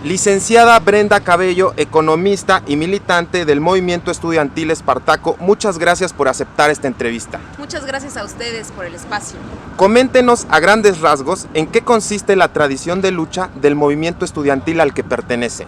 Licenciada Brenda Cabello, economista y militante del Movimiento Estudiantil Espartaco, muchas gracias por aceptar esta entrevista. Muchas gracias a ustedes por el espacio. Coméntenos a grandes rasgos en qué consiste la tradición de lucha del movimiento estudiantil al que pertenece.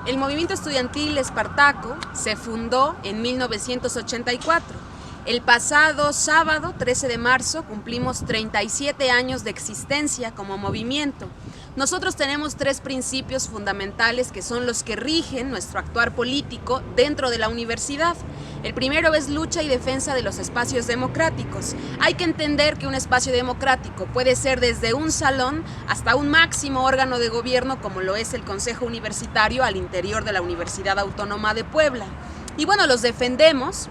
El Movimiento Estudiantil Espartaco se fundó en 1984. El pasado sábado, 13 de marzo, cumplimos 37 años de existencia como movimiento. Nosotros tenemos tres principios fundamentales que son los que rigen nuestro actuar político dentro de la universidad. El primero es lucha y defensa de los espacios democráticos. Hay que entender que un espacio democrático puede ser desde un salón hasta un máximo órgano de gobierno como lo es el Consejo Universitario al interior de la Universidad Autónoma de Puebla. Y bueno, los defendemos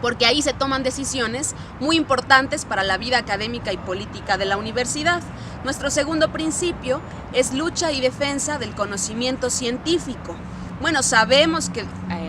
porque ahí se toman decisiones muy importantes para la vida académica y política de la universidad. Nuestro segundo principio es lucha y defensa del conocimiento científico. Bueno, sabemos que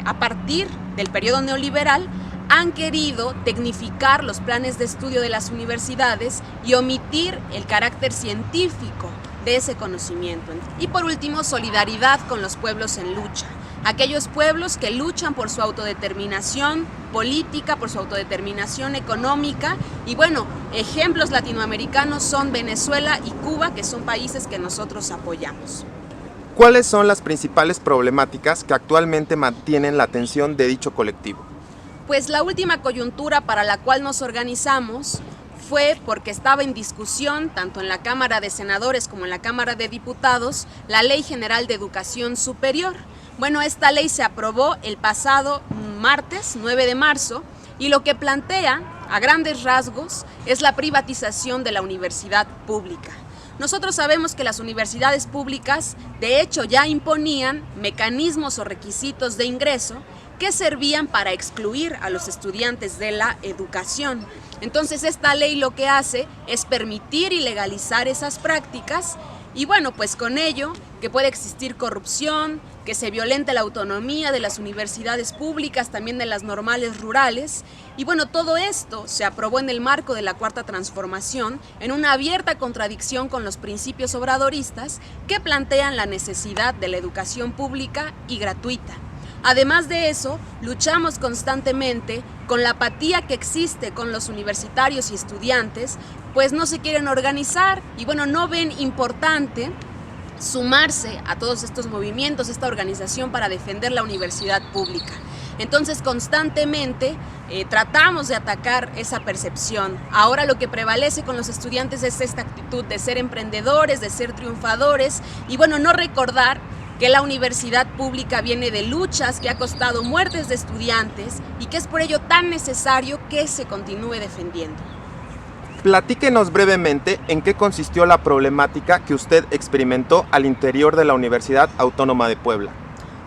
a partir del periodo neoliberal han querido tecnificar los planes de estudio de las universidades y omitir el carácter científico de ese conocimiento. Y por último, solidaridad con los pueblos en lucha. Aquellos pueblos que luchan por su autodeterminación política, por su autodeterminación económica. Y bueno, ejemplos latinoamericanos son Venezuela y Cuba, que son países que nosotros apoyamos. ¿Cuáles son las principales problemáticas que actualmente mantienen la atención de dicho colectivo? Pues la última coyuntura para la cual nos organizamos fue porque estaba en discusión, tanto en la Cámara de Senadores como en la Cámara de Diputados, la Ley General de Educación Superior. Bueno, esta ley se aprobó el pasado martes, 9 de marzo, y lo que plantea, a grandes rasgos, es la privatización de la universidad pública. Nosotros sabemos que las universidades públicas, de hecho, ya imponían mecanismos o requisitos de ingreso que servían para excluir a los estudiantes de la educación. Entonces, esta ley lo que hace es permitir y legalizar esas prácticas. Y bueno, pues con ello que puede existir corrupción, que se violente la autonomía de las universidades públicas, también de las normales rurales. Y bueno, todo esto se aprobó en el marco de la Cuarta Transformación, en una abierta contradicción con los principios obradoristas que plantean la necesidad de la educación pública y gratuita. Además de eso, luchamos constantemente con la apatía que existe con los universitarios y estudiantes, pues no se quieren organizar y bueno, no ven importante sumarse a todos estos movimientos, esta organización para defender la universidad pública. Entonces, constantemente tratamos de atacar esa percepción. Ahora lo que prevalece con los estudiantes es esta actitud de ser emprendedores, de ser triunfadores y bueno, no recordar que la universidad pública viene de luchas, que ha costado muertes de estudiantes y que es por ello tan necesario que se continúe defendiendo. Platíquenos brevemente en qué consistió la problemática que usted experimentó al interior de la Universidad Autónoma de Puebla.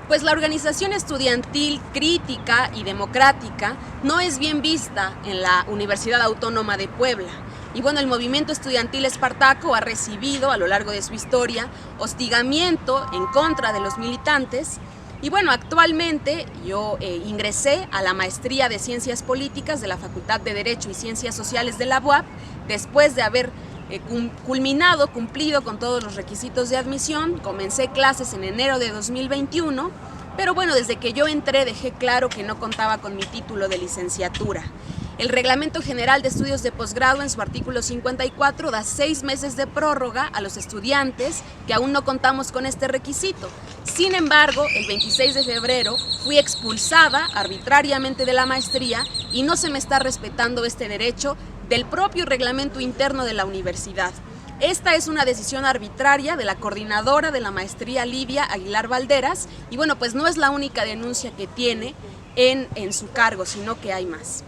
Pues la organización estudiantil crítica y democrática no es bien vista en la Universidad Autónoma de Puebla. Y bueno, el movimiento estudiantil Espartaco ha recibido a lo largo de su historia hostigamiento en contra de los militantes. Y bueno, actualmente yo ingresé a la maestría de Ciencias Políticas de la Facultad de Derecho y Ciencias Sociales de la UAP después de haber cumplido con todos los requisitos de admisión. Comencé clases en enero de 2021, pero bueno, desde que yo entré dejé claro que no contaba con mi título de licenciatura. El Reglamento General de Estudios de Posgrado en su artículo 54 da 6 meses de prórroga a los estudiantes que aún no contamos con este requisito. Sin embargo, el 26 de febrero fui expulsada arbitrariamente de la maestría y no se me está respetando este derecho del propio reglamento interno de la universidad. Esta es una decisión arbitraria de la coordinadora de la maestría, Lidia Aguilar Valderas, y bueno, pues no es la única denuncia que tiene en su cargo, sino que hay más.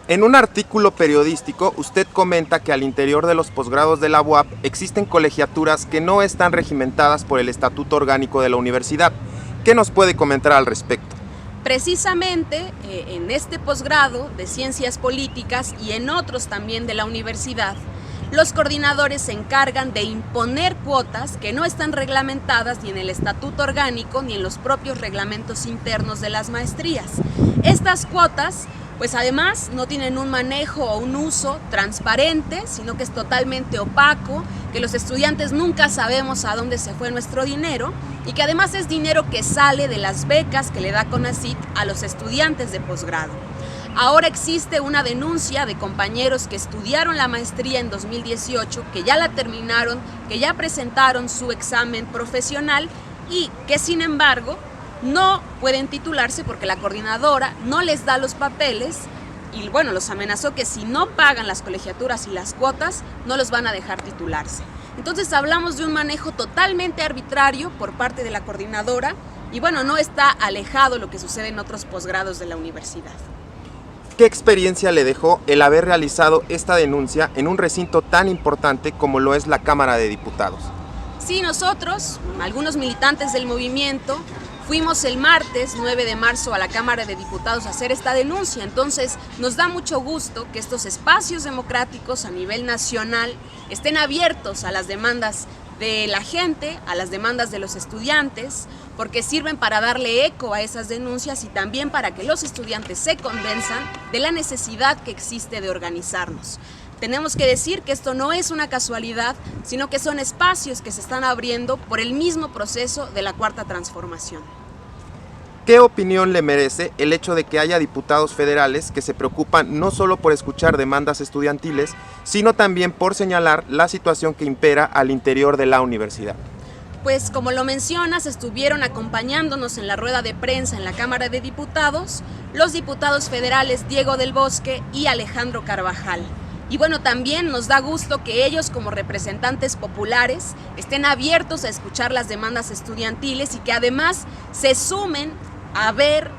En un artículo periodístico, usted comenta que al interior de los posgrados de la UAP existen colegiaturas que no están regimentadas por el Estatuto Orgánico de la Universidad. ¿Qué nos puede comentar al respecto? Precisamente en este posgrado de Ciencias Políticas y en otros también de la universidad, los coordinadores se encargan de imponer cuotas que no están reglamentadas ni en el Estatuto Orgánico ni en los propios reglamentos internos de las maestrías. Estas cuotas pues además no tienen un manejo o un uso transparente, sino que es totalmente opaco, que los estudiantes nunca sabemos a dónde se fue nuestro dinero y que además es dinero que sale de las becas que le da CONACYT a los estudiantes de posgrado. Ahora existe una denuncia de compañeros que estudiaron la maestría en 2018, que ya la terminaron, que ya presentaron su examen profesional y que sin embargo no pueden titularse porque la coordinadora no les da los papeles y bueno, los amenazó que si no pagan las colegiaturas y las cuotas no los van a dejar titularse. Entonces hablamos de un manejo totalmente arbitrario por parte de la coordinadora y bueno, no está alejado lo que sucede en otros posgrados de la universidad. ¿Qué experiencia le dejó el haber realizado esta denuncia en un recinto tan importante como lo es la Cámara de Diputados? Sí, nosotros, algunos militantes del movimiento, fuimos el martes 9 de marzo a la Cámara de Diputados a hacer esta denuncia. Entonces nos da mucho gusto que estos espacios democráticos a nivel nacional estén abiertos a las demandas de la gente, a las demandas de los estudiantes, porque sirven para darle eco a esas denuncias y también para que los estudiantes se convenzan de la necesidad que existe de organizarnos. Tenemos que decir que esto no es una casualidad, sino que son espacios que se están abriendo por el mismo proceso de la Cuarta Transformación. ¿Qué opinión le merece el hecho de que haya diputados federales que se preocupan no solo por escuchar demandas estudiantiles, sino también por señalar la situación que impera al interior de la universidad? Pues como lo mencionas, estuvieron acompañándonos en la rueda de prensa en la Cámara de Diputados los diputados federales Diego del Bosque y Alejandro Carvajal. Y bueno, también nos da gusto que ellos como representantes populares estén abiertos a escuchar las demandas estudiantiles y que además se sumen a ver,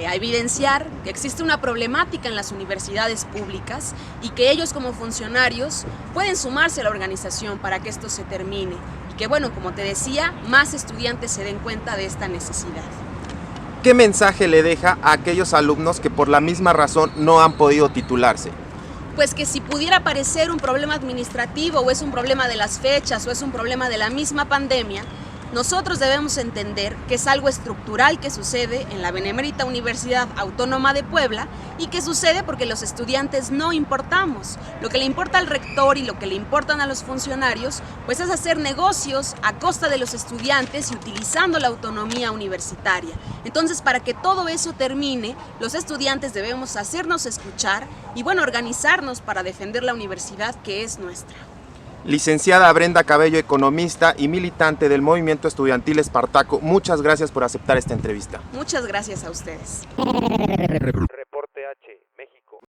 a evidenciar que existe una problemática en las universidades públicas y que ellos como funcionarios pueden sumarse a la organización para que esto se termine y que bueno, como te decía, más estudiantes se den cuenta de esta necesidad. ¿Qué mensaje le deja a aquellos alumnos que por la misma razón no han podido titularse? Pues que si pudiera parecer un problema administrativo o es un problema de las fechas o es un problema de la misma pandemia, nosotros debemos entender que es algo estructural que sucede en la Benemérita Universidad Autónoma de Puebla y que sucede porque los estudiantes no importamos. Lo que le importa al rector y lo que le importan a los funcionarios pues es hacer negocios a costa de los estudiantes y utilizando la autonomía universitaria. Entonces, para que todo eso termine, los estudiantes debemos hacernos escuchar y bueno, organizarnos para defender la universidad que es nuestra. Licenciada Brenda Cabello, economista y militante del movimiento estudiantil Espartaco, muchas gracias por aceptar esta entrevista. Muchas gracias a ustedes. Reporte H.